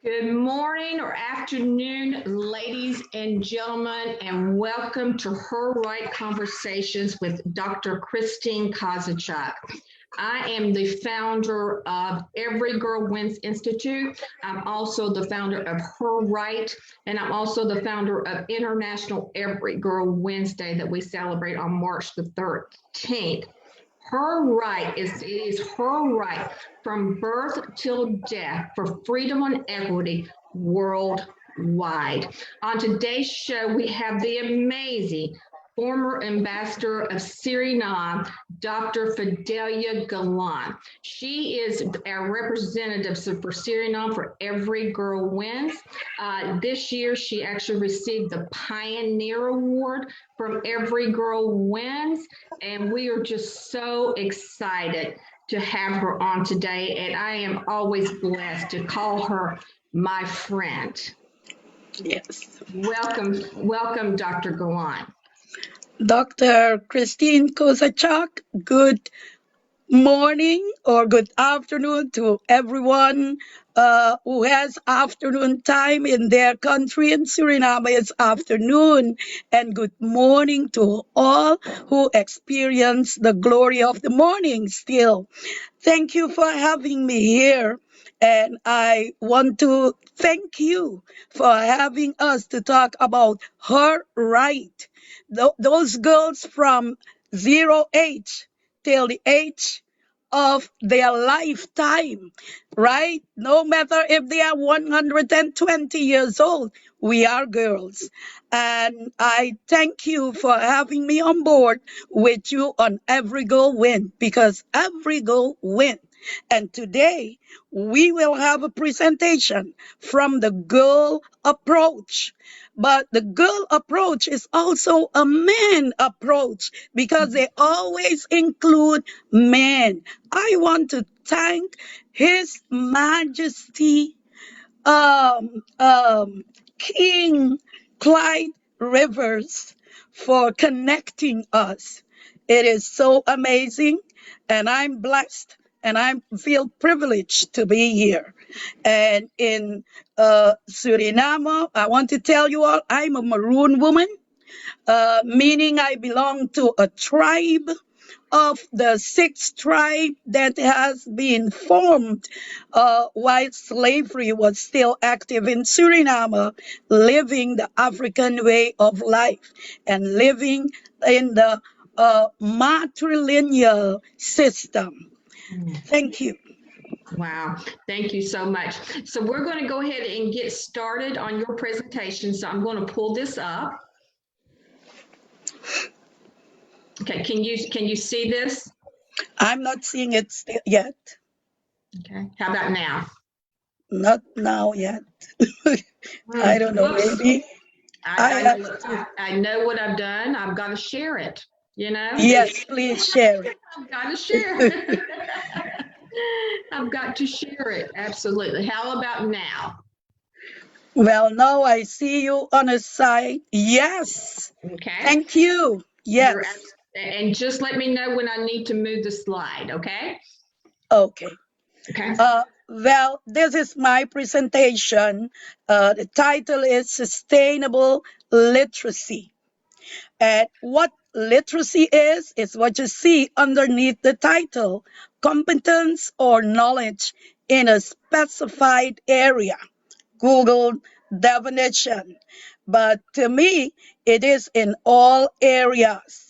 Good morning or afternoon, ladies and gentlemen, and welcome to Her Right Conversations with Dr. Christine Kozachuk. I am the founder of Every Girl Wins Institute. I'm also the founder of Her Right, and I'm also the founder of International Every Girl Wednesday that we celebrate on March the 13th. Her right is her right from birth till death for freedom and equity worldwide. On today's show, we have the amazing former ambassador of Suriname, Dr. Fidelia Galon. She is our representative for Suriname for Every Girl Wins. This year, she actually received the Pioneer Award from Every Girl Wins, and we are just so excited to have her on today, and I am always blessed to call her my friend. Yes. Welcome, Dr. Galon. Dr. Christine Kozachuk, good morning or good afternoon to everyone who has afternoon time in their country. In Suriname, it's afternoon. And good morning to all who experience the glory of the morning still. Thank you for having me here. And I want to thank you for having us to talk about her right. Those girls from 0 age till the age of their lifetime, right? No matter if they are 120 years old, we are girls. And I thank you for having me on board with you on Every Girl Win, because every girl win. And today we will have a presentation from the girl approach. But the girl approach is also a man approach because they always include men. I want to thank His Majesty um, um, King Clyde Rivers for connecting us. It is so amazing, and I'm blessed, and I feel privileged to be here. And in Suriname, I want to tell you all, I'm a Maroon woman, meaning I belong to a tribe of the sixth tribe that has been formed while slavery was still active in Suriname, living the African way of life and living in the matrilineal system. Thank you. Wow, thank you so much. So we're going to go ahead and get started on your presentation. So I'm going to pull this up. Okay, can you see this? I'm not seeing it yet. Okay, how about now? Not now yet. I don't know, Whoops. maybe I know what I've done. I've got to share it, you know? Yes, please share it. I've got to share. I've got to share it. Absolutely. How about now? Well, now I see you on a side. Yes. Okay. Thank you. Yes. And just let me know when I need to move the slide, okay? Okay. Okay. Well, this is my presentation. The title is Sustainable Literacy. And what literacy is what you see underneath the title, competence or knowledge in a specified area. Google definition. But to me, it is in all areas.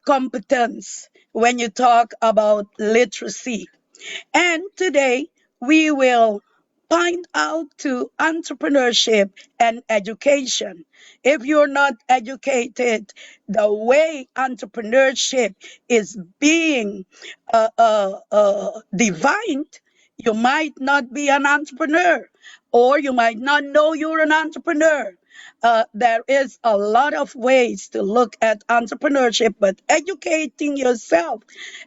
Competence when you talk about literacy. And today we will point out to entrepreneurship and education. If you're not educated, the way entrepreneurship is being defined, you might not be an entrepreneur, or you might not know you're an entrepreneur. There is a lot of ways to look at entrepreneurship, but educating yourself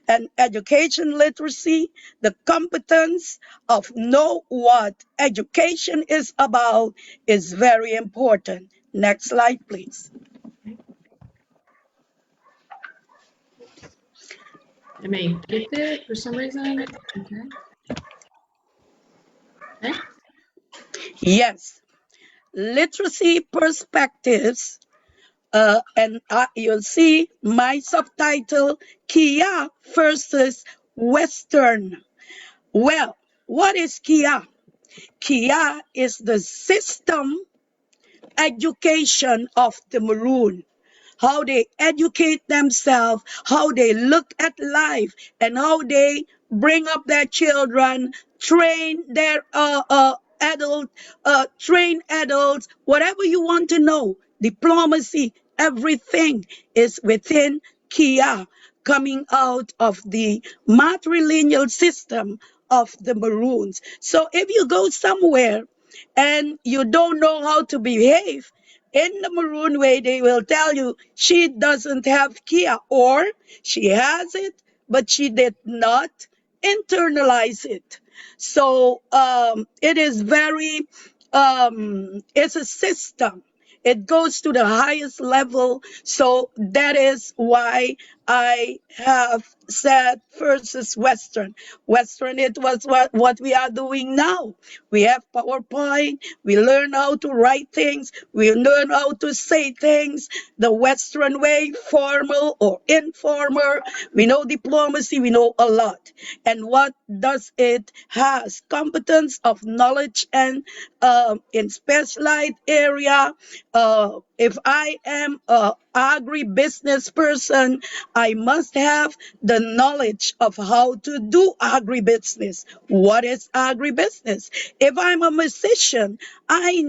and education literacy, the competence of know what education is about is very important. Next slide, please. Let me get it for some reason. Okay. Okay. Yes, literacy perspectives. And you'll see my subtitle, Kia versus Western. Well, what is Kia? Kia is the system education of the Maroon, how they educate themselves, how they look at life, and how they bring up their children, train their train adults, whatever you want to know, diplomacy, everything is within Kia, coming out of the matrilineal system of the Maroons. So if you go somewhere and you don't know how to behave, in the Maroon way, they will tell you she doesn't have Kia, or she has it, but she did not internalize it. So it is it's a system. It goes to the highest level. So that is why I have said versus Western. Western, it was what we are doing now. We have PowerPoint. We learn how to write things. We learn how to say things the Western way, formal or informal. We know diplomacy. We know a lot. And what does it has? Competence of knowledge and in specialized area. If I am a agribusiness person, I must have the knowledge of how to do agribusiness. What is agribusiness? If I'm a musician, I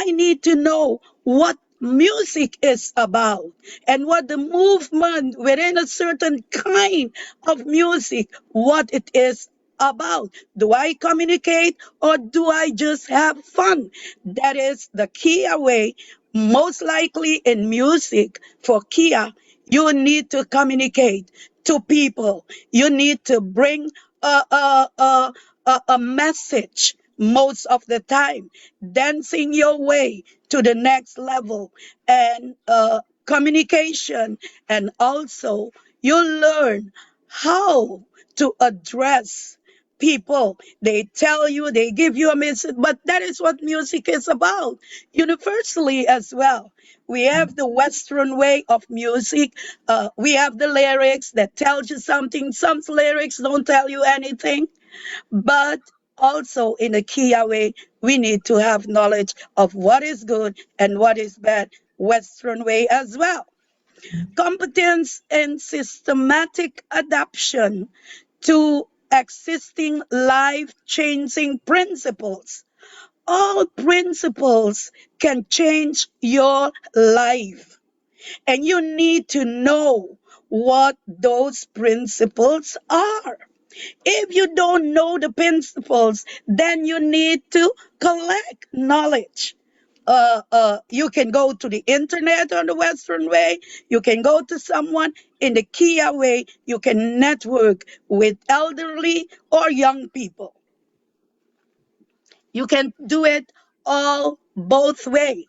need to know what music is about and what the movement within a certain kind of music, what it is about. Do I communicate or do I just have fun? That is the Kia way. Most likely in music for Kia, you need to communicate to people. You need to bring a message most of the time, dancing your way to the next level, and communication. And also, you learn how to address people. They tell you, they give you a message, but that is what music is about, universally as well. We have the Western way of music. We have the lyrics that tells you something. Some lyrics don't tell you anything, but also in a Kia way, we need to have knowledge of what is good and what is bad, Western way as well. Competence and systematic adaptation to existing life changing principles. All principles can change your life, and you need to know what those principles are. If you don't know the principles, then you need to collect knowledge. You can go to the internet on the Western way. You can go to someone in the Kia way. You can network with elderly or young people. You can do it all both ways.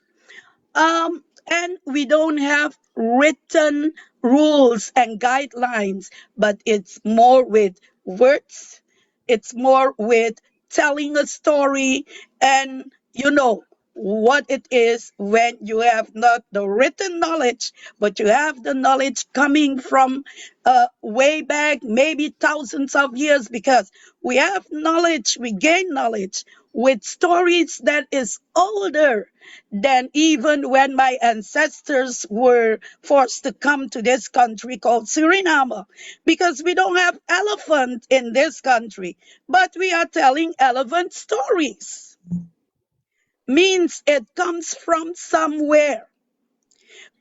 And we don't have written rules and guidelines, but it's more with words, it's more with telling a story, and you know what it is when you have not the written knowledge, but you have the knowledge coming from way back, maybe thousands of years, because we have knowledge, we gain knowledge with stories that is older than even when my ancestors were forced to come to this country called Suriname. Because we don't have elephant in this country, but we are telling elephant stories. Means it comes from somewhere.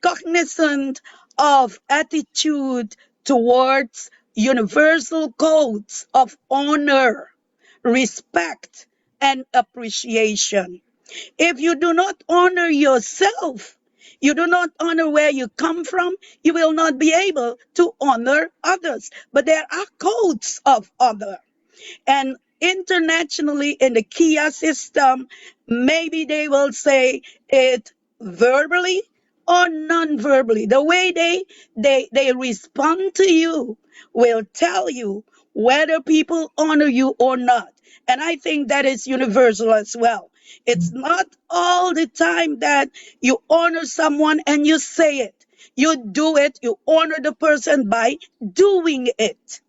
Cognizant of attitude towards universal codes of honor, respect, and appreciation. If you do not honor yourself, you do not honor where you come from, you will not be able to honor others. But there are codes of honor. And internationally in the Kia system, maybe they will say it verbally or non-verbally. The way they respond to you will tell you whether people honor you or not. And I think that is universal as well. It's not all the time that you honor someone and you say it. You do it, you honor the person by doing it.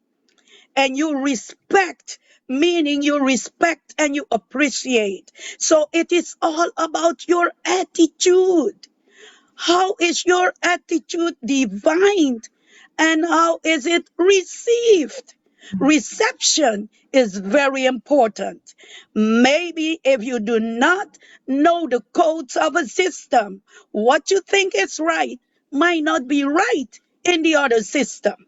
And you respect, meaning you respect and you appreciate. So it is all about your attitude. How is your attitude divined? And how is it received? Reception is very important. Maybe if you do not know the codes of a system, what you think is right might not be right in the other system.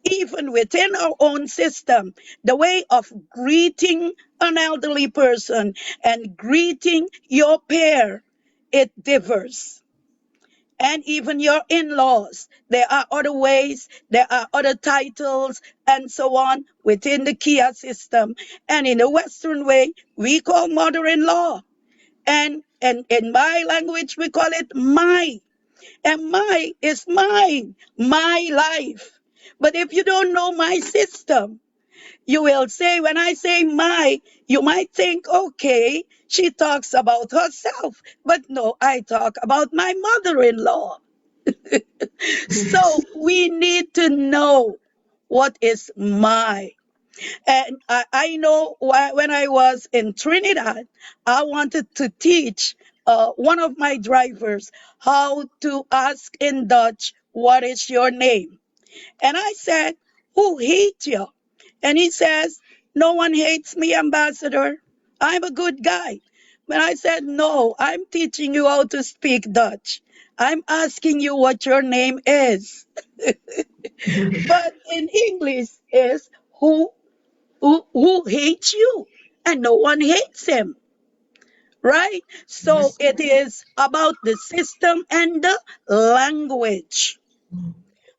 Even within our own system, the way of greeting an elderly person and greeting your peer, it differs. And even your in-laws, there are other ways, there are other titles and so on within the Kia system. And in the Western way, we call mother-in-law, and in my language we call it my, and my is mine, my life. But if you don't know my system, you will say, when I say my, you might think, okay, she talks about herself. But no, I talk about my mother-in-law. So we need to know what is my. And I know when I was in Trinidad, I wanted to teach one of my drivers how to ask in Dutch, what is your name? And I said, who hates you? And he says, no one hates me, Ambassador. I'm a good guy. But I said, no, I'm teaching you how to speak Dutch. I'm asking you what your name is. But in English is who hates you? And no one hates him, right? So it is about the system and the language.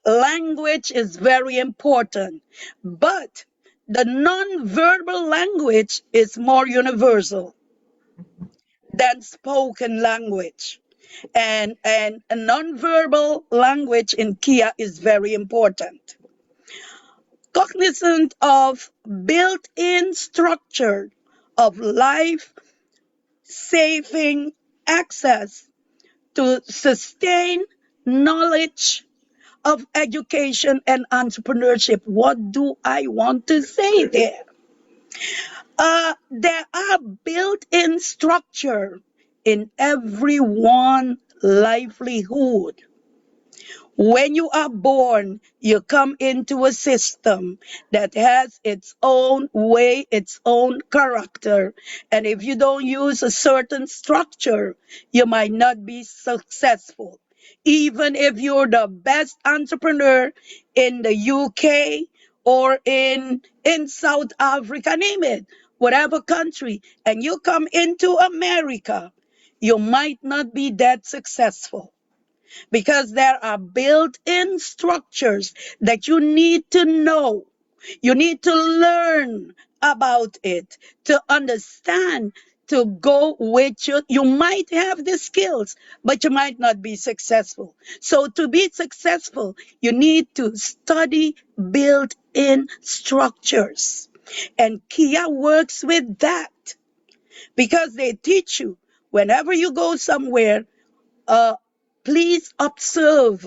Language is very important, but the non-verbal language is more universal than spoken language. And a non-verbal language in Kia is very important. Cognizant of built-in structure of life-saving access to sustain knowledge of education and entrepreneurship. What do I want to say there? There are built-in structure in everyone livelihood. When you are born, you come into a system that has its own way, its own character. And if you don't use a certain structure, you might not be successful. Even if you're the best entrepreneur in the UK or in South Africa, name it, whatever country, and you come into America, you might not be that successful because there are built-in structures that you need to know. You need to learn about it to understand, to go with you. You might have the skills, but you might not be successful. So to be successful, you need to study built-in structures. And Kia works with that because they teach you whenever you go somewhere, uh, please observe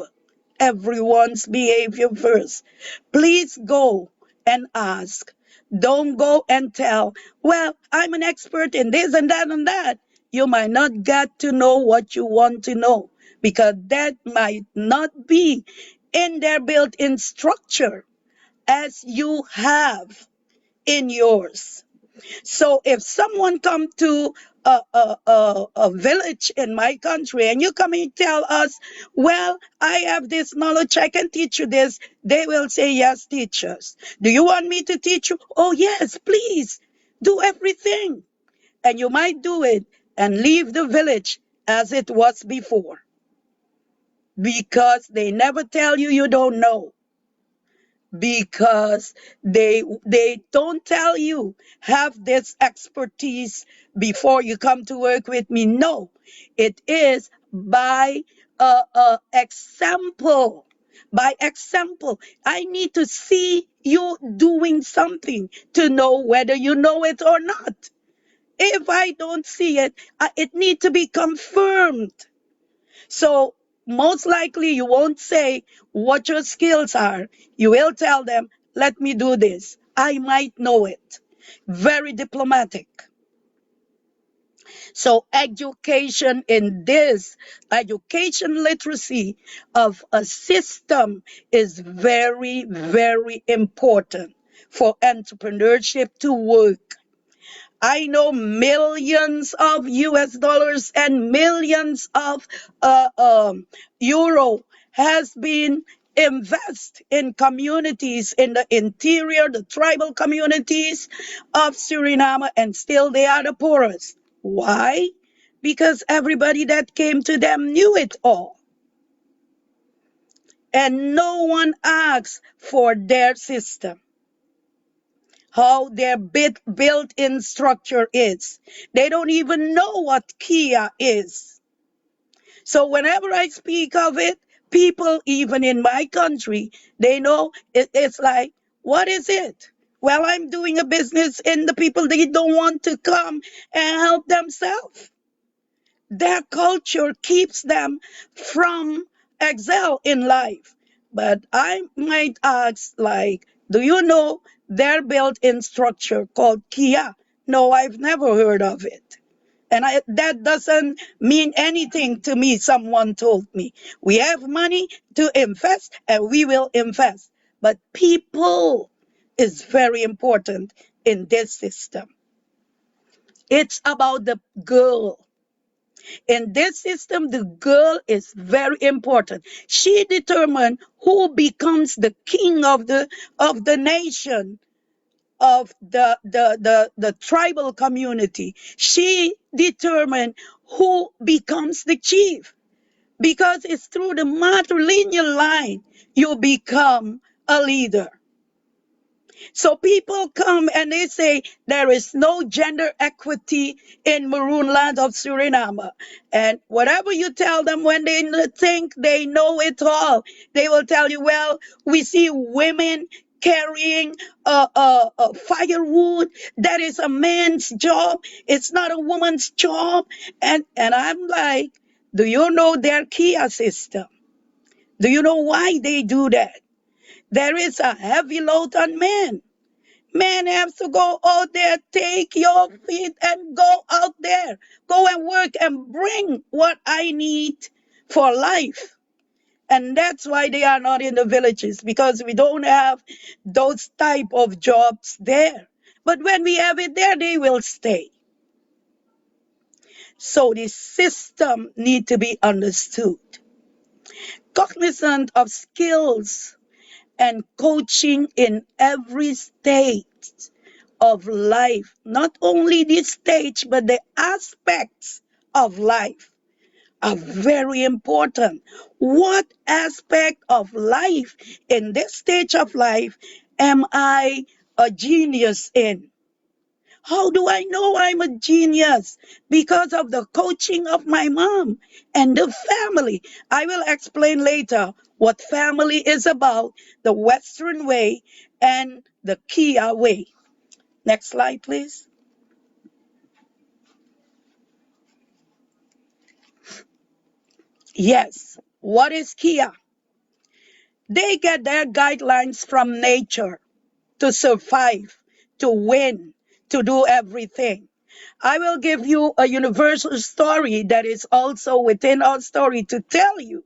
everyone's behavior first. Please go and ask. Don't go and tell, well, I'm an expert in this and that and that. You might not get to know what you want to know because that might not be in their built-in structure as you have in yours. So if someone come to a village in my country and you come and tell us, well, I have this knowledge, I can teach you this, they will say, yes, teach us. Do you want me to teach you? Oh, yes, please, do everything. And you might do it and leave the village as it was before because they never tell you you don't know, because they don't tell you have this expertise before you come to work with me. No, it is by example. By example. I need to see you doing something to know whether you know it or not. If I don't see it, it needs to be confirmed. So most likely you won't say what your skills are. You will tell them, let me do this. I might know it. Very diplomatic. So education literacy of a system is very, very important for entrepreneurship to work. I know millions of US dollars and millions of euro has been invest in communities in the interior, the tribal communities of Suriname, and still they are the poorest. Why? Because everybody that came to them knew it all. And no one asked for their system, how their built-in structure is. They don't even know what Kia is. So whenever I speak of it, people, even in my country, they know it's like, what is it? Well, I'm doing a business and the people, they don't want to come and help themselves. Their culture keeps them from excel in life. But I might ask, like, do you know their built-in structure called Kia? No, I've never heard of it. And that doesn't mean anything to me, someone told me. We have money to invest and we will invest. But people is very important in this system. It's about the girl. In this system, the girl is very important. She determines who becomes the king of the nation, of the tribal community. She determines who becomes the chief, because it's through the matrilineal line you become a leader. So people come and they say there is no gender equity in Maroon land of Suriname. And whatever you tell them, when they think they know it all, they will tell you, well, we see women carrying firewood. That is a man's job. It's not a woman's job. And I'm like, do you know their Kia system? Do you know why they do that? There is a heavy load on men. Man has to go out there, take your feet and go out there. Go and work and bring what I need for life. And that's why they are not in the villages, because we don't have those type of jobs there. But when we have it there, they will stay. So the system need to be understood. Cognizant of skills and coaching in every stage of life, not only this stage, but the aspects of life are very important. What aspect of life in this stage of life am I a genius in? How do I know I'm a genius? Because of the coaching of my mom and the family. I will explain later what family is about, the Western way and the Kia way. Next slide, please. Yes. What is Kia? They get their guidelines from nature to survive, to win, to do everything. I will give you a universal story that is also within our story to tell you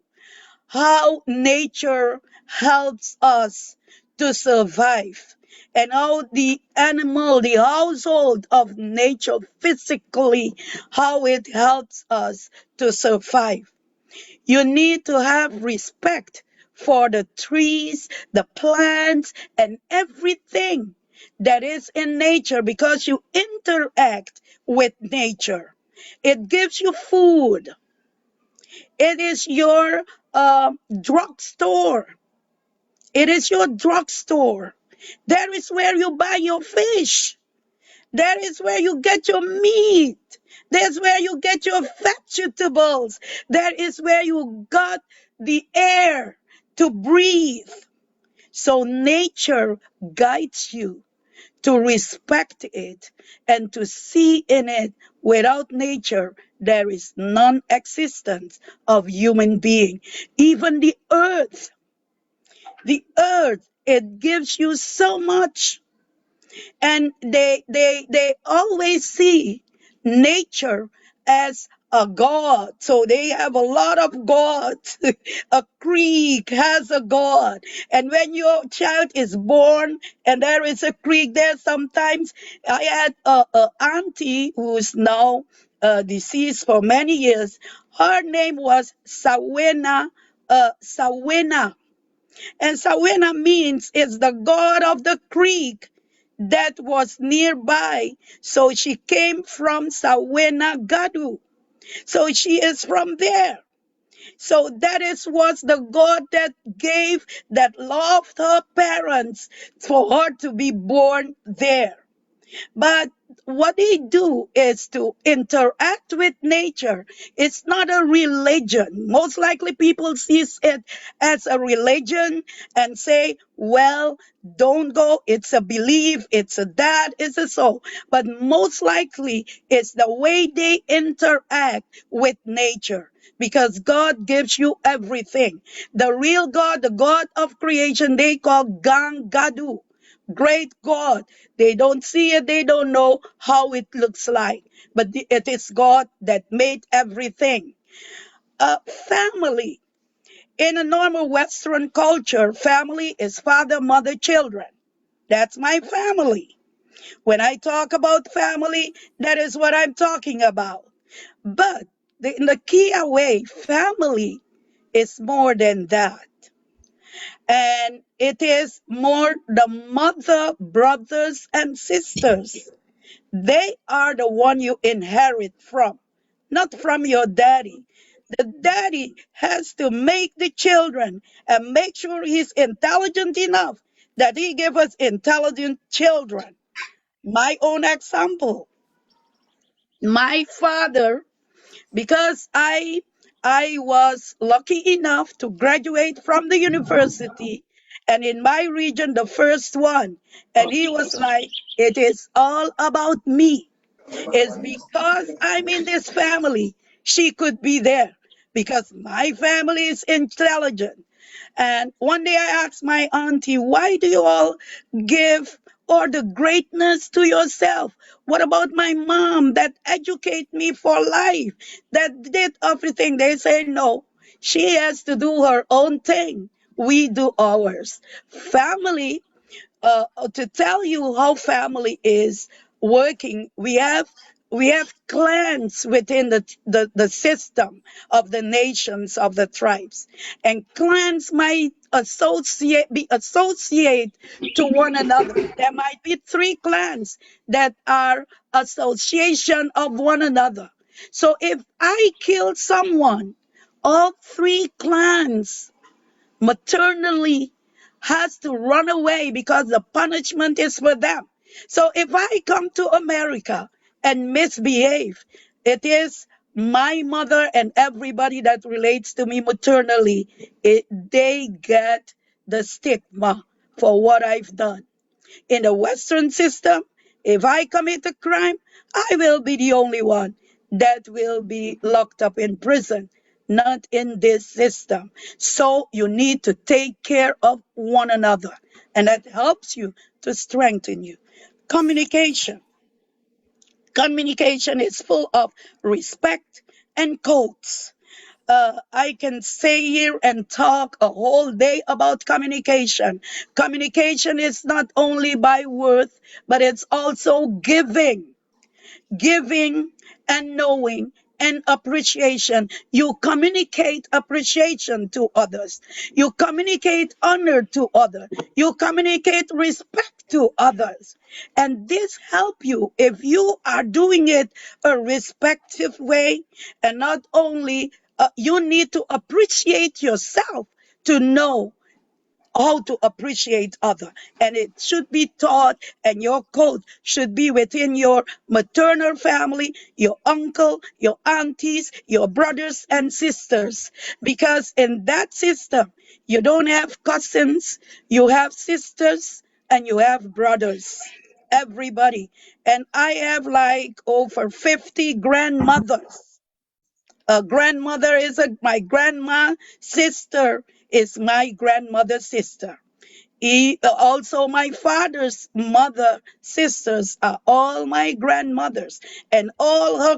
how nature helps us to survive, and how the animal, the household of nature physically, how it helps us to survive. You need to have respect for the trees, the plants, and everything that is in nature, because you interact with nature. It gives you food. It is your drugstore. It is your drugstore. That is where you buy your fish. That is where you get your meat. That's where you get your vegetables. That is where you got the air to breathe. So nature guides you to respect it and to see in it. Without nature, there is non-existence of human being. Even the earth, it gives you so much, and they always see nature as a god. So they have a lot of gods. A creek has a god, and when your child is born and there is a creek there, sometimes I had a auntie who's now deceased for many years. Her name was Sawena, and Sawena means it's the god of the creek that was nearby. So she came from Sawena Gadu. So she is from there. So that is was the God that gave, that loved her parents for her to be born there. But what they do is to interact with nature. It's not a religion. Most likely people see it as a religion and say, well, don't go. It's a belief. It's a that. It's a so. But most likely it's the way they interact with nature. Because God gives you everything. The real God, the God of creation, they call Gang Gadu, great God. They don't see it, they don't know how it looks like, but it is God that made everything. Family. In a normal Western culture, family is father, mother, children. That's my family. When I talk about family, that is what I'm talking about. But in the Kia way, family is more than that. And it is more the mother, brothers, and sisters. They are the one you inherit from, not from your daddy. The daddy has to make the children and make sure he's intelligent enough that he give us intelligent children. My own example, my father, because I was lucky enough to graduate from the university, and in my region the first one, and he was like, it is all about me. It's because I'm in this family she could be there, because my family is intelligent. And one day I asked my auntie, why do you all give all the greatness to yourself? What about my mom that educate me for life, that did everything? They say, no, she has to do her own thing. We do ours. Family, to tell you how family is working, we have clans within the system of the nations of the tribes, and clans might associate to one another. There might be three clans that are association of one another. So if I kill someone, all three clans maternally has to run away because the punishment is for them. So if I come to America and misbehave, it is my mother and everybody that relates to me maternally, they get the stigma for what I've done. In the Western system, if I commit a crime, I will be the only one that will be locked up in prison, not in this system. So you need to take care of one another, and that helps you to strengthen you. Communication. Communication is full of respect and codes. I can stay here and talk a whole day about communication. Communication is not only by words, but it's also giving and knowing and appreciation. You communicate appreciation to others. You communicate honor to others. You communicate respect to others. And this help you if you are doing it a respectful way, and not only you need to appreciate yourself to know how to appreciate other. And it should be taught, and your code should be within your maternal family, your uncle, your aunties, your brothers and sisters. Because in that system, you don't have cousins, you have sisters, and you have brothers. Everybody. And I have like over 50 grandmothers. A grandmother is my grandma, sister is my grandmother's sister. Also, my father's mother, sisters are all my grandmothers, and all her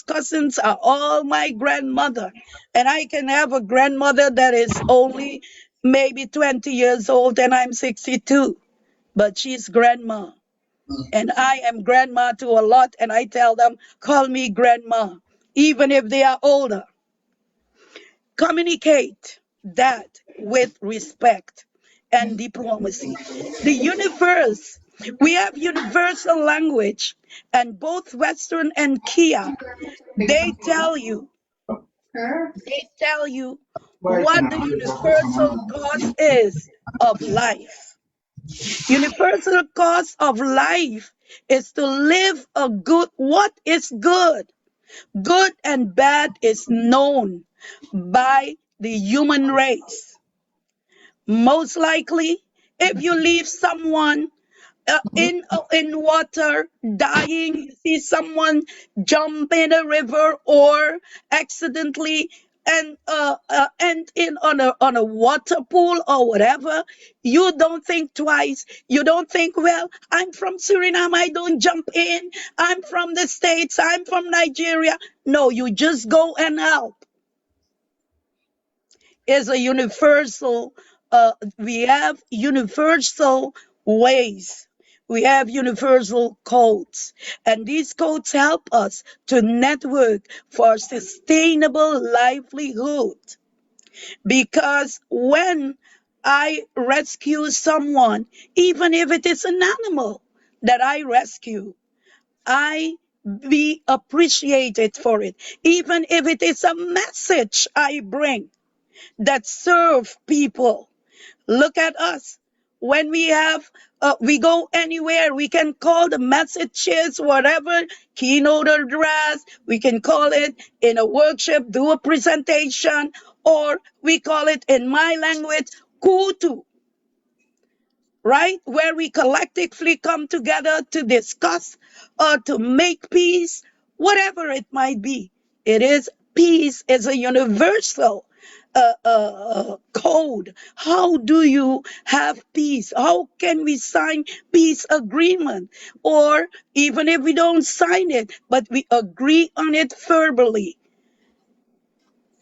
cousins are all my grandmother. And I can have a grandmother that is only maybe 20 years old, and I'm 62, but she's grandma. And I am grandma to a lot, and I tell them, call me grandma, even if they are older. Communicate that with respect and diplomacy. The universe, we have universal language, and both Western and Kia, they tell you, they tell you what the universal cause is of life. Universal cause of life is to live a good, what is good? Good and bad is known by the human race. Most likely, if you leave someone in water dying, you see someone jump in a river or accidentally and in on a water pool or whatever, you don't think twice. You don't think, well, I'm from Suriname, I don't jump in. I'm from the States, I'm from Nigeria. No, you just go and help. Is a universal, we have universal ways. We have universal codes, and these codes help us to network for sustainable livelihood. Because when I rescue someone, even if it is an animal that I rescue, I be appreciated for it. Even if it is a message I bring that serve people. Look at us. When we go anywhere, we can call the messages, whatever, keynote address, we can call it in a workshop, do a presentation, or we call it in my language, kutu, right? Where we collectively come together to discuss or to make peace, whatever it might be. It is peace is a universal code. How do you have peace? How can we sign peace agreement? Or even if we don't sign it, but we agree on it verbally.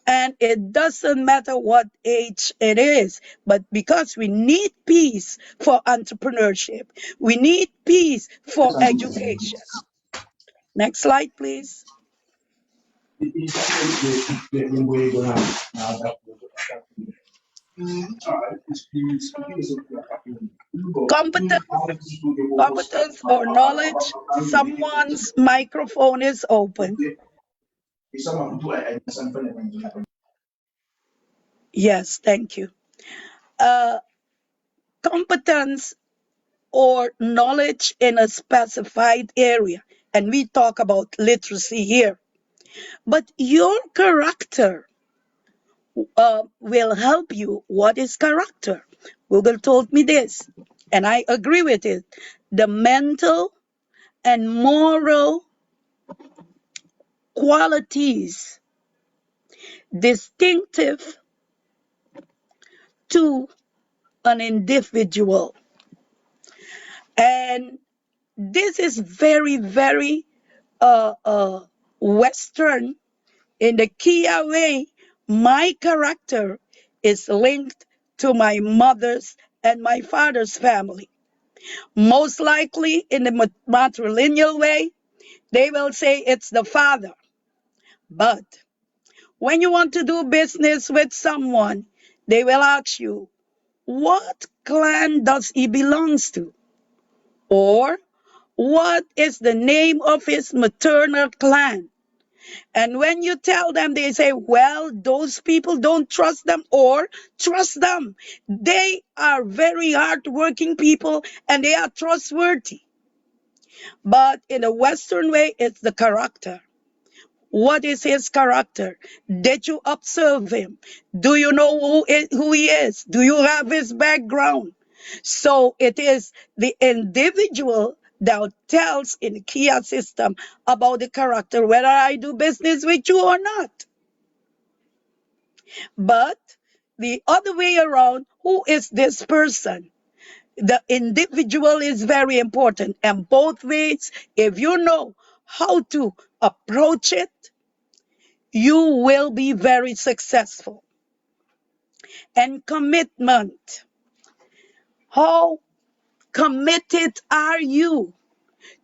And it doesn't matter what age it is, but because we need peace for entrepreneurship, we need peace for education. Next slide, please. Competence, competence or knowledge. Someone's microphone is open. Yes, thank you. Uh, Competence or knowledge in a specified area. And we talk about literacy here. But your character will help you. What is character? Google told me this, and I agree with it. The mental and moral qualities distinctive to an individual. And this is very, very Western. In the Kia way, my character is linked to my mother's and my father's family. Most likely, in the matrilineal way, they will say it's the father. But when you want to do business with someone, they will ask you, what clan does he belongs to? Or what is the name of his maternal clan? And when you tell them, they say, well, those people don't trust them, or trust them. They are very hardworking people and they are trustworthy. But in the Western way, it's the character. What is his character? Did you observe him? Do you know who he is? Do you have his background? So it is the individual that tells in the Kia system about the character, whether I do business with you or not. But the other way around, who is this person? The individual is very important. And both ways, if you know how to approach it, you will be very successful. And commitment. How committed are you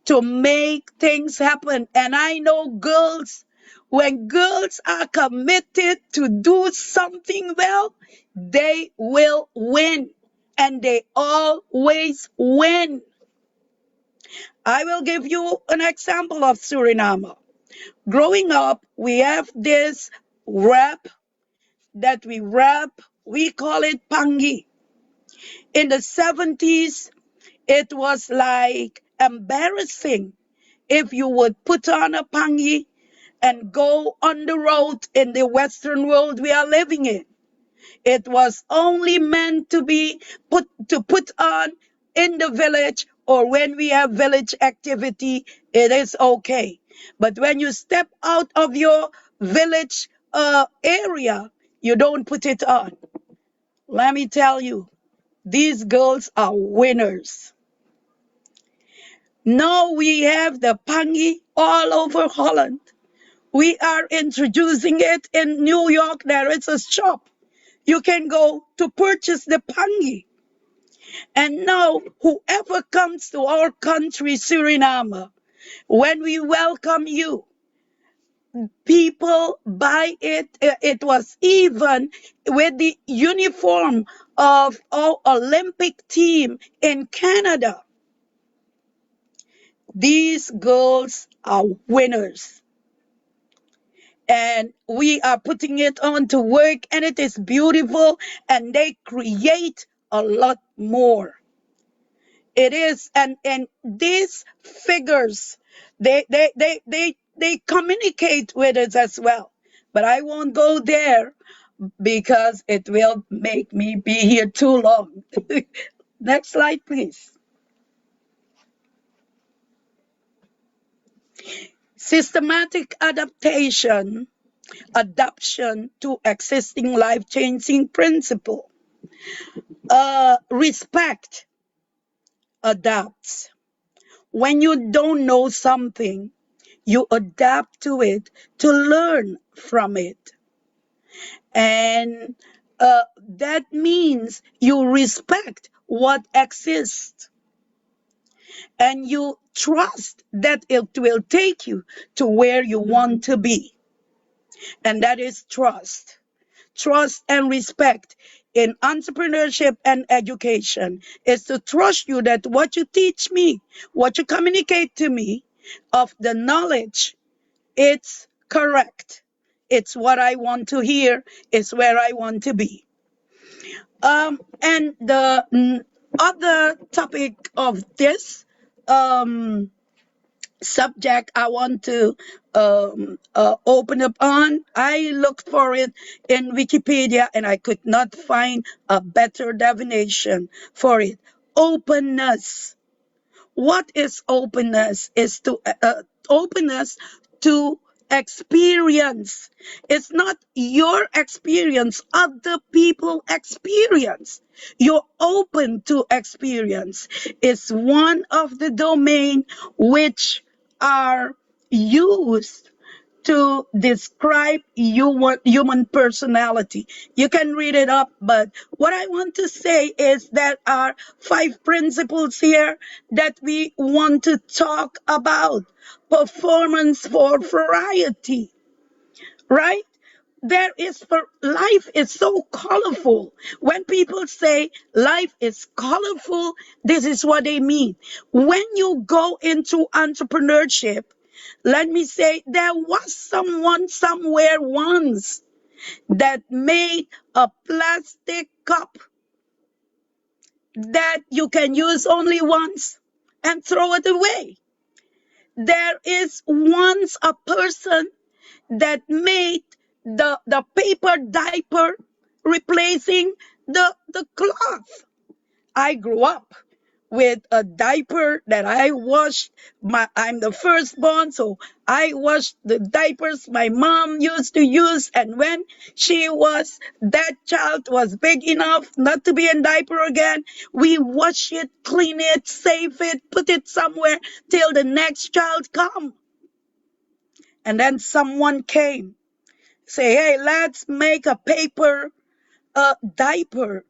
to make things happen? And I know girls, when girls are committed to do something well, they will win. And they always win. I will give you an example of Suriname. Growing up, we have this wrap that we wrap, we call it pangi. In the 70s, it was like embarrassing if you would put on a pangi and go on the road in the Western world we are living in. It was only meant to be put on in the village, or when we have village activity, it is okay. But when you step out of your village area, you don't put it on. Let me tell you, these girls are winners. Now we have the pangi all over Holland. We are introducing it in New York. There is a shop. You can go to purchase the pangi. And now, whoever comes to our country, Suriname, when we welcome you, people buy it. It was even with the uniform of our Olympic team in Canada. These girls are winners. And we are putting it on to work, and it is beautiful, and they create a lot more. It is, and these figures, they communicate with us as well. But I won't go there because it will make me be here too long. Next slide, please. Systematic adaptation to existing life-changing principle. Respect adapts. When you don't know something, you adapt to it to learn from it. And that means you respect what exists. And you trust that it will take you to where you want to be. And that is trust. Trust and respect in entrepreneurship and education is to trust you that what you teach me, what you communicate to me of the knowledge, it's correct. It's what I want to hear. It's where I want to be. And the other topic of this subject I want to open up on, I looked for it in Wikipedia and I could not find a better definition for it. Openness. What is openness? Is to openness to experience. It's not your experience, other people experience. You're open to experience. It's one of the domain which are used to describe human personality. You can read it up, but what I want to say is there are 5 principles here that we want to talk about. Performance for variety, right? Life is so colorful. When people say life is colorful, this is what they mean. When you go into entrepreneurship, Let me say, there was someone somewhere once that made a plastic cup that you can use only once and throw it away. There is once a person that made the paper diaper replacing the cloth. I grew up with a diaper that I washed. I'm the firstborn, so I washed the diapers my mom used to use. And when that child was big enough not to be in diaper again, we wash it, clean it, save it, put it somewhere till the next child come. And then someone came, say, hey, let's make a paper diaper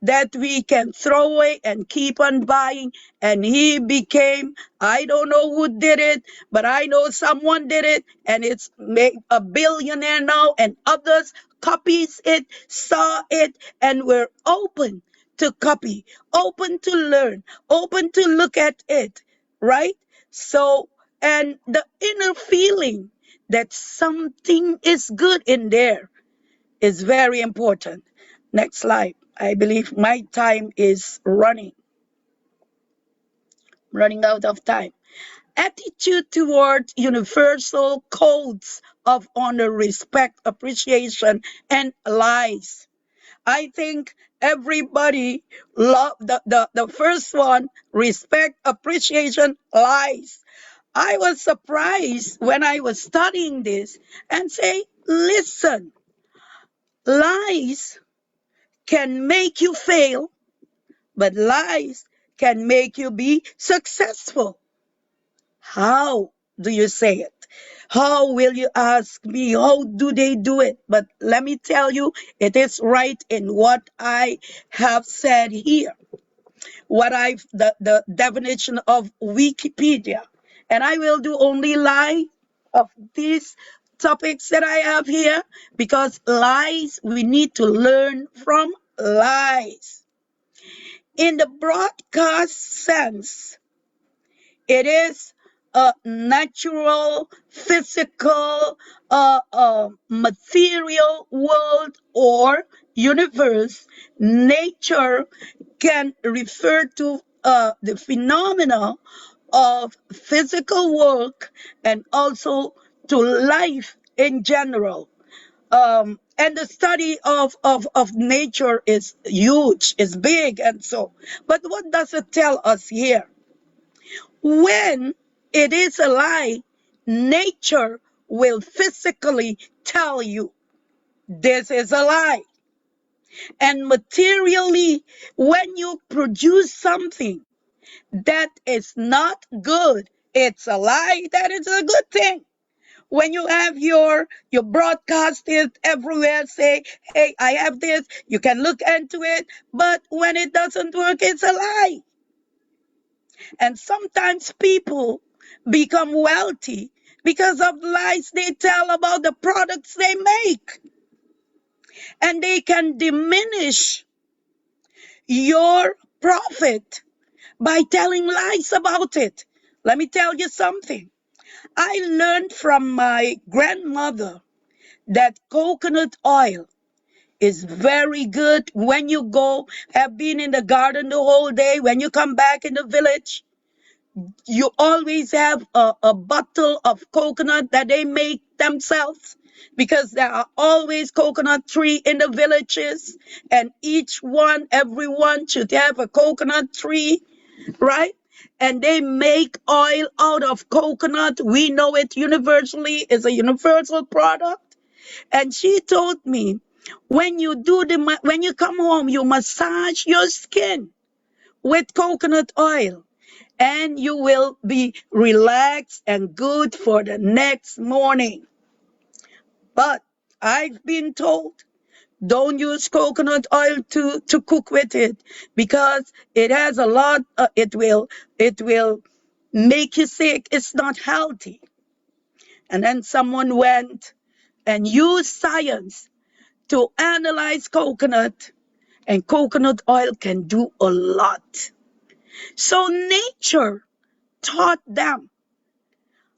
that we can throw away and keep on buying. And he became, I don't know who did it, but I know someone did it, and it's made a billionaire now, and others copies it, saw it, and we're open to copy, open to learn, open to look at it, right? So, and the inner feeling that something is good in there is very important. Next slide. I believe my time is running out of time. Attitude toward universal codes of honor, respect, appreciation, and lies. I think everybody love the first one, respect, appreciation, lies. I was surprised when I was studying this and say, listen, lies can make you fail, but lies can make you be successful. How do you say it? How will you ask me? How do they do it? But let me tell you, it is right in what I have said here. The definition of Wikipedia. And I will do only lie of these topics that I have here, because lies, we need to learn from lies. In the broadcast sense, it is a natural, physical, material world or universe. Nature can refer to the phenomena of physical work and also to life in general. And the study of nature is huge, is big, and so. But what does it tell us here? When it is a lie, nature will physically tell you this is a lie. And materially, when you produce something that is not good, it's a lie that is a good thing. When you have your broadcast it everywhere, say, hey, I have this, you can look into it, but when it doesn't work, it's a lie. And sometimes people become wealthy because of lies they tell about the products they make. And they can diminish your profit by telling lies about it. Let me tell you something. I learned from my grandmother that coconut oil is very good when you go, have been in the garden the whole day. When you come back in the village, you always have a bottle of coconut that they make themselves, because there are always coconut tree in the villages, and everyone should have a coconut tree, right? And they make oil out of coconut. We know it universally is a universal product. And she told me, when you come home, you massage your skin with coconut oil, and you will be relaxed and good for the next morning. But I've been told, don't use coconut oil to cook with it, because it has a lot, it will make you sick. It's not healthy. And then someone went and used science to analyze coconut, and coconut oil can do a lot. So nature taught them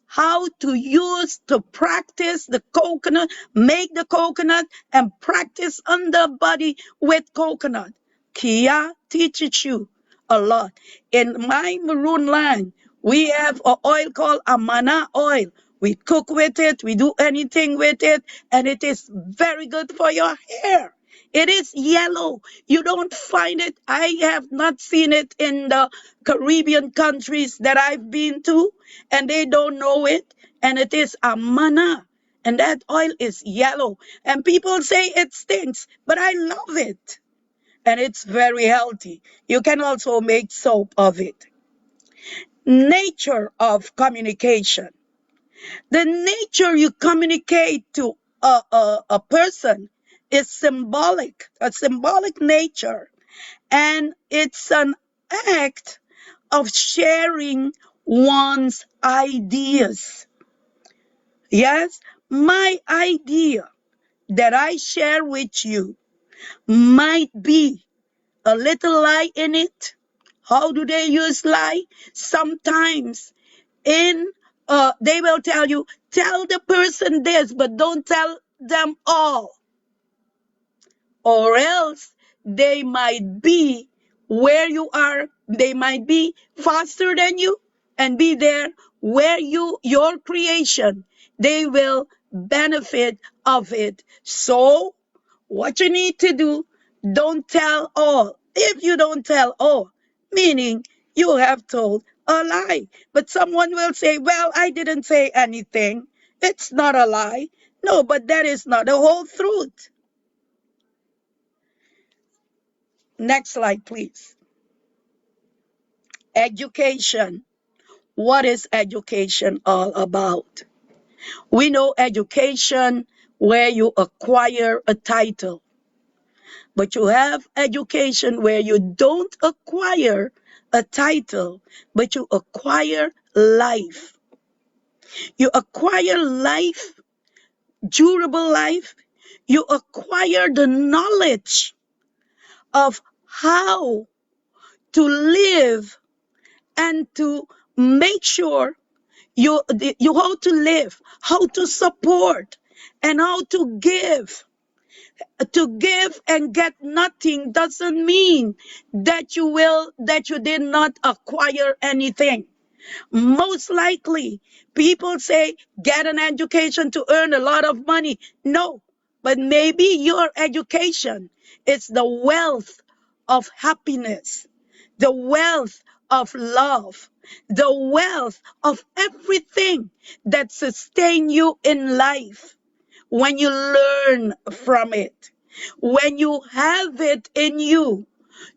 how to use, to practice the coconut, make the coconut, and practice on the body with coconut. Kia teaches you a lot. In my maroon line, we have an oil called Amana oil. We cook with it, we do anything with it, and it is very good for your hair. It is yellow. You don't find it. I have not seen it in the Caribbean countries that I've been to, and they don't know it. And it is Amana. And that oil is yellow. And people say it stinks, but I love it. And it's very healthy. You can also make soap of it. Nature of communication. The nature you communicate to a person is symbolic, a symbolic nature. And it's an act of sharing one's ideas. Yes, my idea that I share with you might be a little lie in it. How do they use lie? Sometimes in they will tell you, tell the person this, but don't tell them all. Or else they might be where you are, they might be faster than you and be there where your creation, they will benefit of it. So what you need to do, don't tell all. If you don't tell all, meaning you have told a lie. But someone will say, well, I didn't say anything. It's not a lie. No, but that is not the whole truth. Next slide, please. Education. What is education all about? We know education where you acquire a title, but you have education where you don't acquire a title, but you acquire life. You acquire life, durable life. You acquire the knowledge of how to live and to make sure you how to live, how to support, and how to give. To give and get nothing doesn't mean that you did not acquire anything. Most likely, people say get an education to earn a lot of money. No, but maybe your education is the wealth of happiness, the wealth of love, the wealth of everything that sustain you in life. When you learn from it, when you have it in you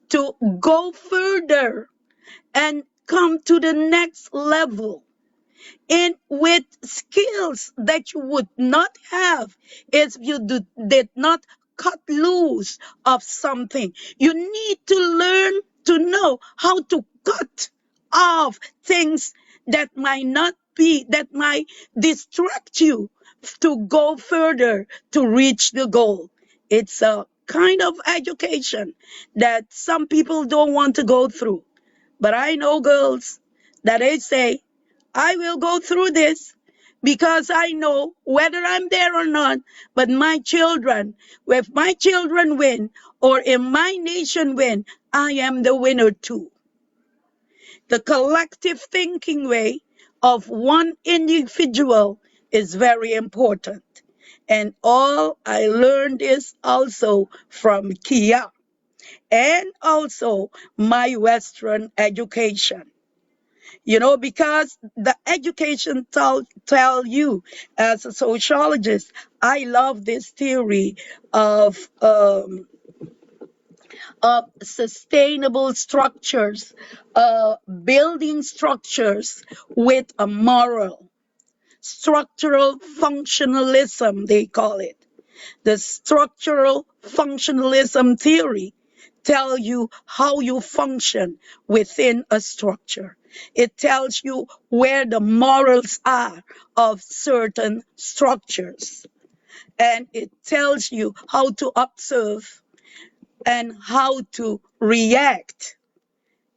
to go further and come to the next level, and with skills that you would not have if you did not cut loose of something. You need to learn to know how to cut off things that might not be, that might distract you to go further to reach the goal. It's a kind of education that some people don't want to go through. But I know girls that they say, I will go through this because I know whether I'm there or not, but my children, if my children win or if my nation win, I am the winner too. The collective thinking way of one individual is very important. And all I learned is also from Kia and also my Western education. Because the education tell you as a sociologist, I love this theory of sustainable structures, building structures with a moral, structural functionalism, they call it. The structural functionalism theory tell you how you function within a structure. It tells you where the morals are of certain structures. And it tells you how to observe and how to react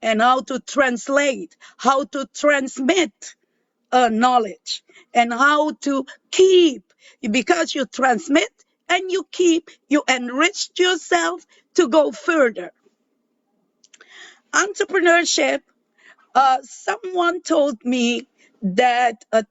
and how to translate, how to transmit knowledge and how to keep, because you transmit and you keep, you enrich yourself to go further. Entrepreneurship, someone told me that a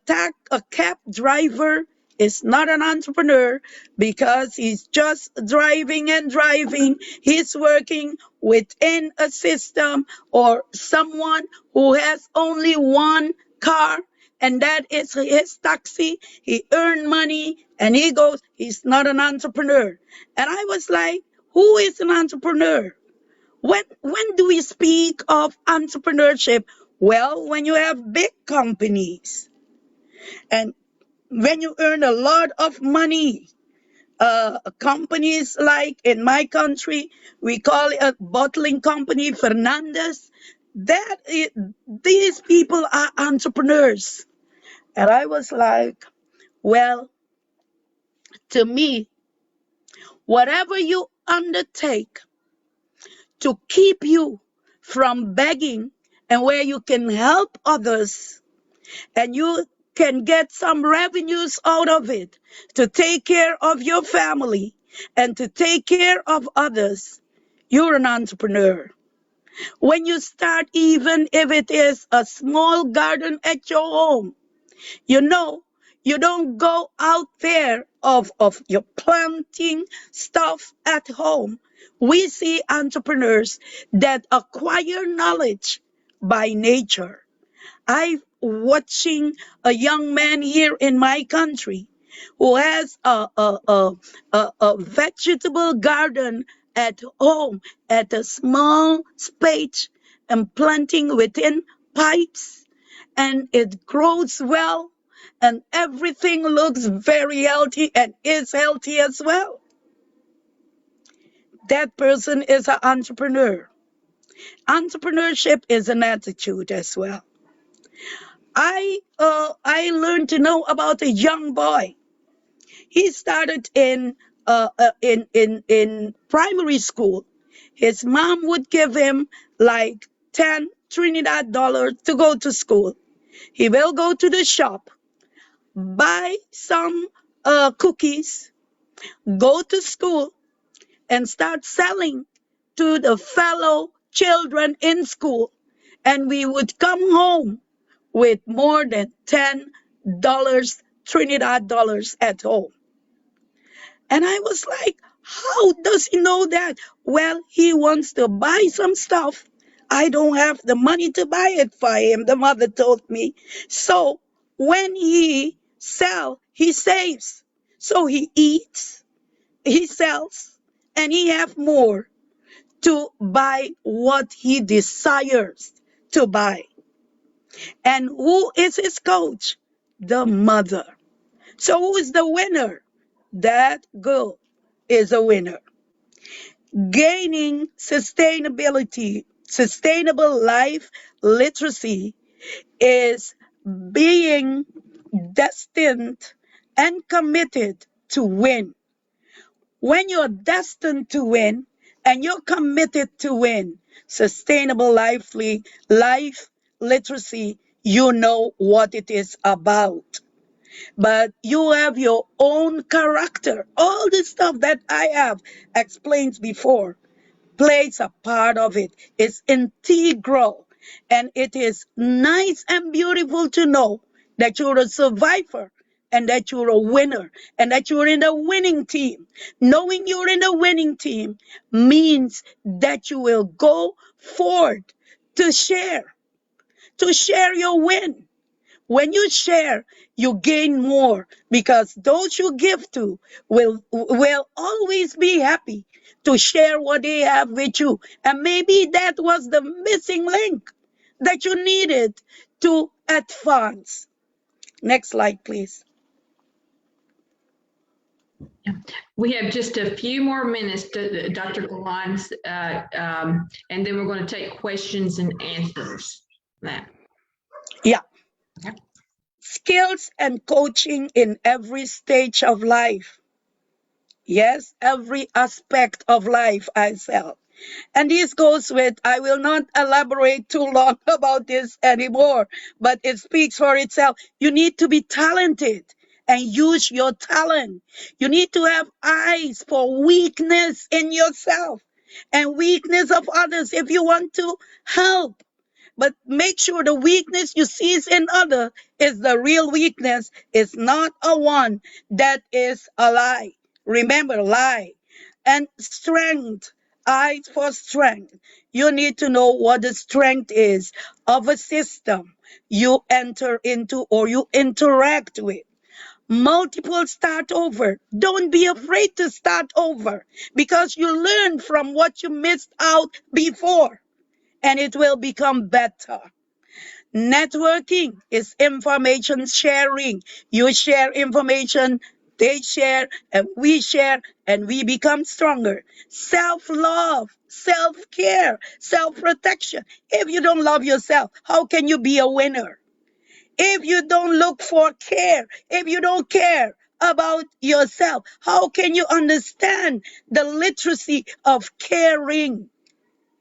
cab driver is not an entrepreneur because he's just driving and driving. He's working within a system, or someone who has only one car, and that is his taxi. He earned money and he goes, he's not an entrepreneur. And I was like, who is an entrepreneur? When do we speak of entrepreneurship? Well, when you have big companies and when you earn a lot of money, companies like in my country, we call it a bottling company, Fernandez. These people are entrepreneurs. And I was like, well, to me, whatever you undertake to keep you from begging, and where you can help others and you can get some revenues out of it to take care of your family and to take care of others, you're an entrepreneur. When you start, even if it is a small garden at your home, you know, you don't go out there of your planting stuff at home. We see entrepreneurs that acquire knowledge by nature. I'm watching a young man here in my country who has a vegetable garden at home at a small space and planting within pipes, and it grows well and everything looks very healthy and is healthy as well. That person is an entrepreneur. Entrepreneurship is an attitude as well. I learned to know about a young boy. He started in primary school. His mom would give him like 10 Trinidad dollars to go to school. He will go to the shop, buy some cookies, go to school, and start selling to the fellow children in school. And we would come home with more than $10 Trinidad dollars at home. And I was like, how does he know that? Well, he wants to buy some stuff. I don't have the money to buy it for him, the mother told me. So when he sells, he saves. So he eats, he sells, and he have more to buy what he desires to buy. And who is his coach? The mother. So who is the winner? That girl is a winner. Gaining sustainable life literacy is being destined and committed to win. When you're destined to win and you're committed to win, sustainable life literacy, you know what it is about. But you have your own character. All the stuff that I have explained before plays a part of it. It's integral. And it is nice and beautiful to know that you're a survivor and that you're a winner and that you're in the winning team. Knowing you're in the winning team means that you will go forward to share your win. When you share, you gain more because those you give to will always be happy to share what they have with you. And maybe that was the missing link that you needed to advance. Next slide, please. We have just a few more minutes, Dr. Galon, and then we're going to take questions and answers. Yeah. Okay. Skills and coaching in every stage of life. Yes, every aspect of life, I felt. And this goes with, I will not elaborate too long about this anymore, but it speaks for itself. You need to be talented and use your talent. You need to have eyes for weakness in yourself and weakness of others if you want to help. But make sure the weakness you see in others is the real weakness. It's not a one that is a lie. Remember, lie. And strength, eyes for strength. You need to know what the strength is of a system you enter into or you interact with. Multiple start over. Don't be afraid to start over because you learn from what you missed out before and it will become better. Networking is information sharing. You share information, they share, and we become stronger. Self love, self care, self protection. If you don't love yourself, how can you be a winner? If you don't look for care, if you don't care about yourself, how can you understand the literacy of caring?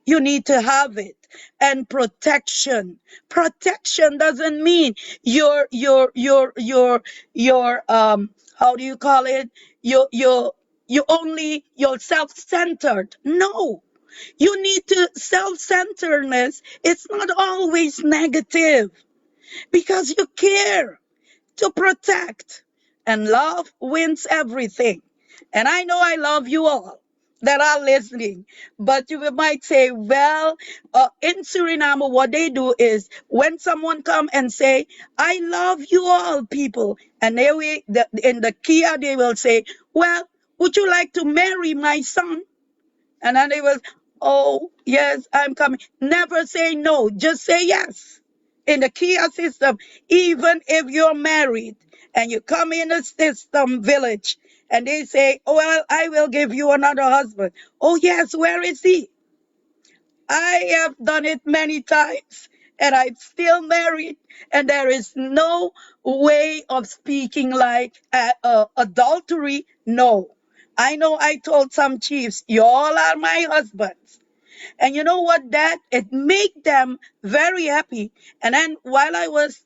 You need to have it. And protection. Protection doesn't mean your how do you call it? You only you're self-centered. No. You need to self-centeredness. It's not always negative because you care to protect. And love wins everything. And I know I love you all that are listening. But you might say, well, in Suriname, what they do is when someone come and say, I love you all people. And in the Kia, they will say, well, would you like to marry my son? And then they will, oh, yes, I'm coming. Never say no, just say yes. In the Kia system, even if you're married and you come in a system village and they say, oh, well, I will give you another husband. Oh, yes, where is he? I have done it many times and I'm still married and there is no way of speaking like adultery. No. I know I told some chiefs, you all are my husbands. And you know what? That it made them very happy. And then while I was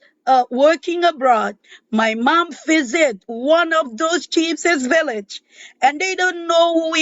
working abroad, my mom visited one of those chiefs' village, and they don't know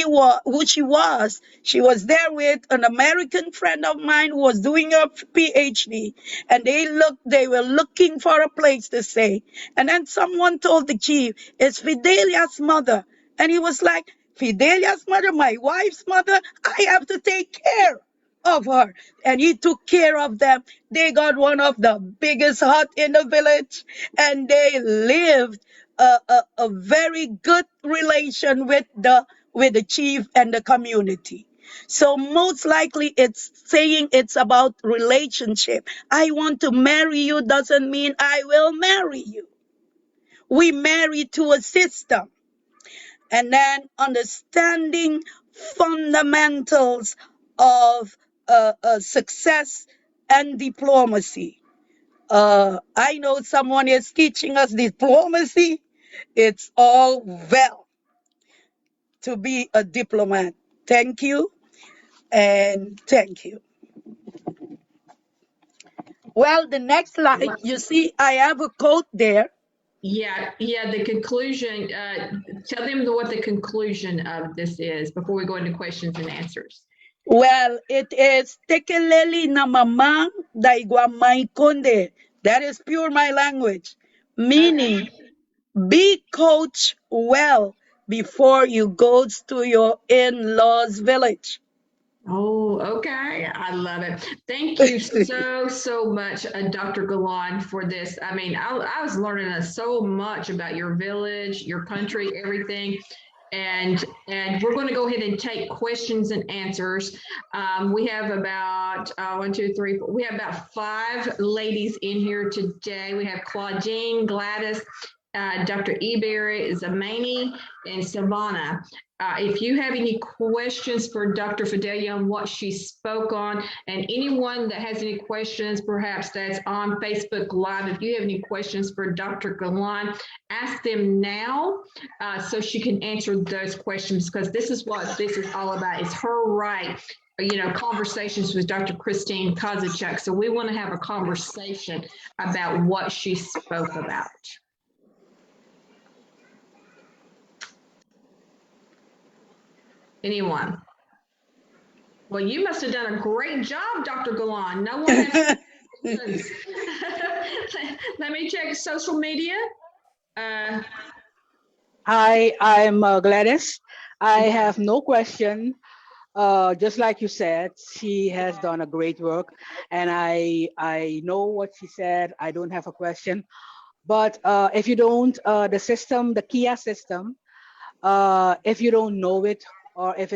who she was. She was there with an American friend of mine who was doing a PhD, and they were looking for a place to stay. And then someone told the chief, "It's Fidelia's mother," and he was like, "Fidelia's mother, my wife's mother, I have to take care of her." And he took care of them. They got one of the biggest hut in the village, and they lived a very good relation with the chief and the community. So most likely it's saying it's about relationship. I want to marry you doesn't mean I will marry you. We marry to a system. And then understanding fundamentals of success and diplomacy. I know someone is teaching us diplomacy. It's all well to be a diplomat. Thank you and thank you. Well, the next slide, you see, I have a quote there. Yeah, the conclusion, tell them what the conclusion of this is before we go into questions and answers. Well, it is tekeleli na mamang daigwamay konde. That is pure my language, meaning be coached well before you go to your in-laws village. Oh, okay. I love it. Thank you so much, Dr. Galon, for this. I mean, I was learning so much about your village, your country, everything. And we're going to go ahead and take questions and answers. We have about one, two, three, four. We have about 5 ladies in here today. We have Claudine, Gladys, Dr. Eberry, Zamani, and Savannah. If you have any questions for Dr. Fidelia on what she spoke on, and anyone that has any questions, perhaps that's on Facebook Live, if you have any questions for Dr. Galon, ask them now so she can answer those questions, because this is what this is all about. It's her right conversations with Dr. Christine Kozachuk. So we want to have a conversation about what she spoke about. Anyone? Well, you must have done a great job, Dr. Galon. No one has questions. Let me check social media. I'm Gladys. I have no question. Just like you said, she has done a great work, and I know what she said. I don't have a question. But if you don't, the system, the Kia system, if you don't know it, or if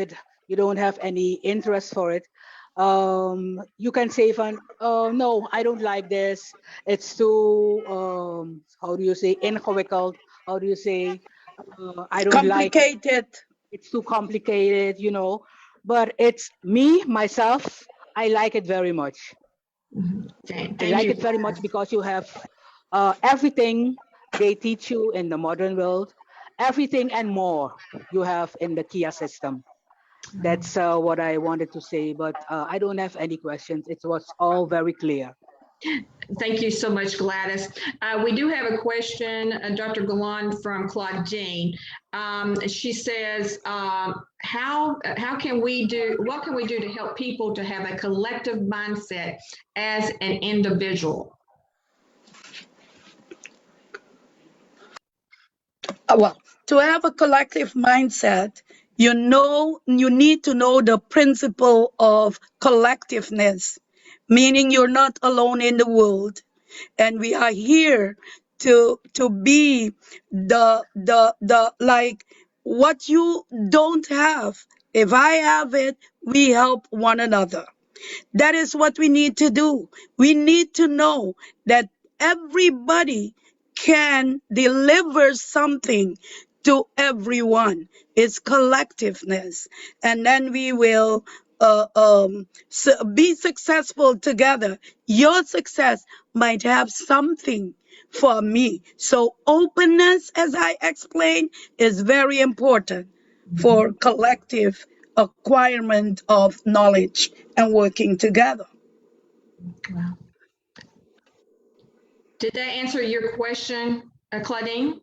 you don't have any interest for it, you can say, no, I don't like this. It's too, how do you say, inchoate. How do you say, I don't like it. Complicated. It's too complicated, but it's me, myself, I like it very much. Thank I like you. it very much because you have everything they teach you in the modern world, everything and more you have in the Kia system. That's what I wanted to say, but I don't have any questions. It was all very clear. Thank you so much, Gladys. We do have a question, Dr. Galon, from Claudine. She says, what can we do to help people to have a collective mindset as an individual? Well, to have a collective mindset, you need to know the principle of collectiveness, meaning you're not alone in the world. And we are here to be the like what you don't have. If I have it, we help one another. That is what we need to do. We need to know that everybody can deliver something to everyone. It's collectiveness. And then we will be successful together. Your success might have something for me. So openness, as I explained, is very important for collective acquirement of knowledge and working together. Wow. Did that answer your question, Claudine?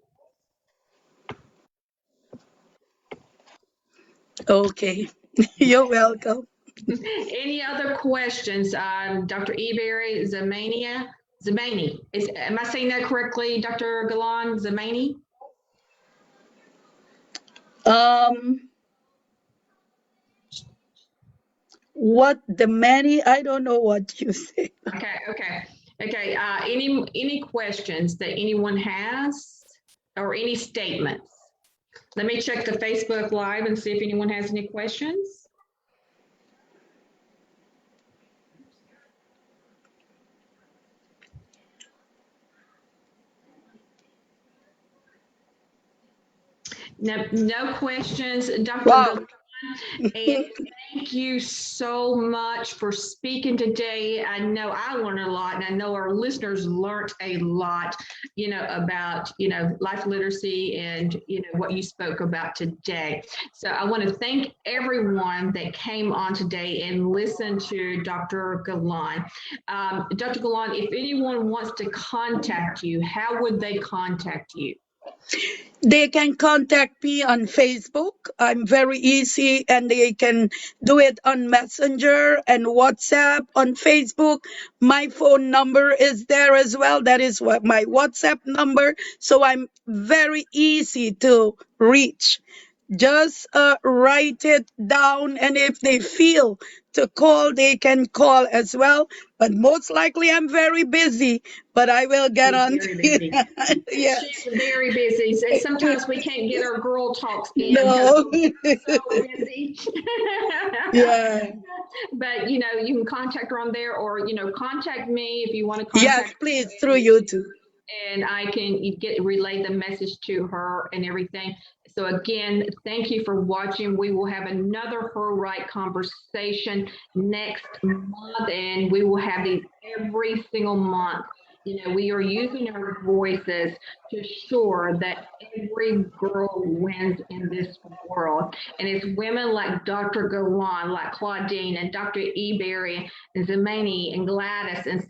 Okay, you're welcome. Any other questions? Dr. Eberry Zamani. Am I saying that correctly, Dr. Galon Zamani? What the many? I don't know what you say. Okay. Any questions that anyone has, or any statements? Let me check the Facebook Live and see if anyone has any questions. No questions, Dr. Wow. And thank you so much for speaking today. I know I learned a lot, and I know our listeners learned a lot, about, life literacy and, what you spoke about today. So I want to thank everyone that came on today and listened to Dr. Galon. Dr. Galon, if anyone wants to contact you, how would they contact you? They can contact me on Facebook. I'm very easy, and they can do it on Messenger and WhatsApp. On Facebook, my phone number is there as well. That is what my WhatsApp number. So I'm very easy to reach. Just write it down, and if they feel to call, they can call as well. But most likely, I'm very busy, but I will get on. Yes. She's very busy. So sometimes we can't get our girl talks in. No. So busy. Yeah. But you can contact her on there, or contact me if you want to contact. Yes, please, through YouTube. And I can relay the message to her and everything. So again, thank you for watching. We will have another Her Right conversation next month, and we will have these every single month. We are using our voices to ensure that every girl wins in this world. And it's women like Dr. Galon, like Claudine, and Dr. Eberry, and Zamani, and Gladys, and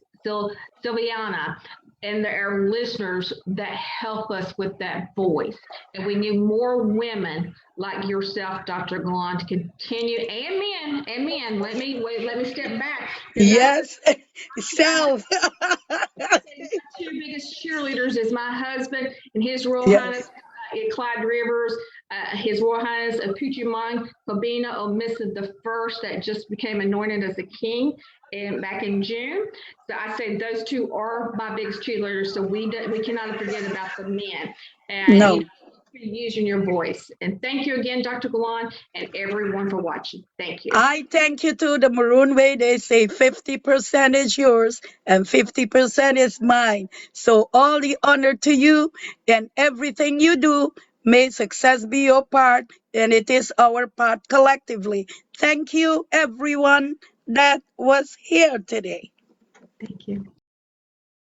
Sylviana, and our listeners that help us with that voice. And we need more women like yourself, Dr. Galon, to continue, and men. Let me step back. Yes, self. My two biggest cheerleaders is my husband and His Royal Highness Yes. Clyde Rivers, His Royal Highness Puchimang Kobina Omisa the First, that just became anointed as a king back in June. So I say those two are my biggest cheerleaders. So we cannot forget about the men. And No. using your voice. And thank you again, Dr. Galon, and everyone for watching. Thank you. I thank you to the Maroon Way. They say 50% is yours and 50% is mine. So all the honor to you and everything you do. May success be your part and it is our part collectively. Thank you, everyone that was here today. Thank you.